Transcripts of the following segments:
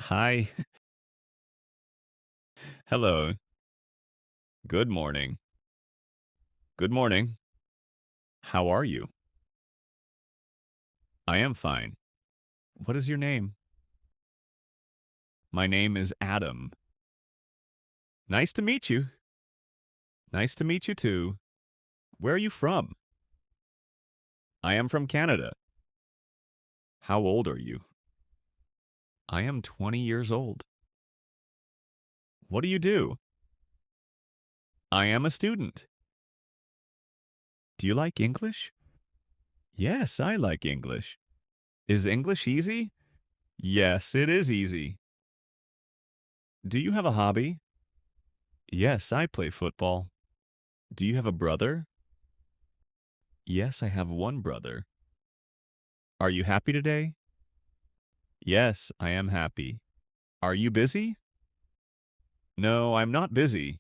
Hi. Hello. Good morning. Good morning. How are you? I am fine. What is your name? My name is Adam. Nice to meet you. Nice to meet you too. Where are you from? I am from Canada. How old are you? I am 20 years old. What do you do? I am a student. Do you like English? Yes, I like English. Is English easy? Yes, it is easy. Do you have a hobby? Yes, I play football. Do you have a brother? Yes, I have one brother. Are you happy today? Yes, I am happy. Are you busy? No, I'm not busy.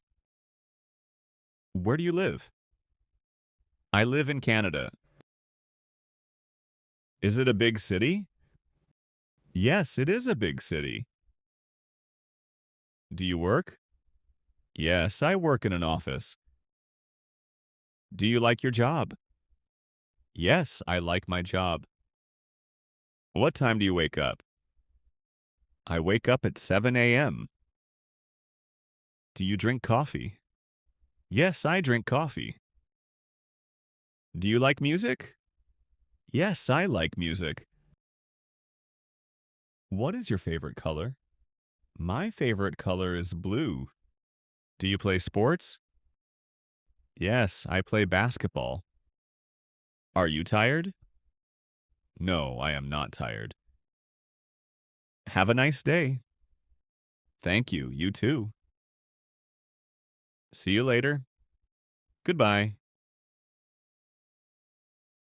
Where do you live? I live in Canada. Is it a big city? Yes, it is a big city. Do you work? Yes, I work in an office. Do you like your job? Yes, I like my job. What time do you wake up? I wake up at 7 a.m. Do you drink coffee? Yes, I drink coffee. Do you like music? Yes, I like music. What is your favorite color? My favorite color is blue. Do you play sports? Yes, I play basketball. Are you tired? No, I am not tired. Have a nice day. Thank you. You too. See you later. Goodbye.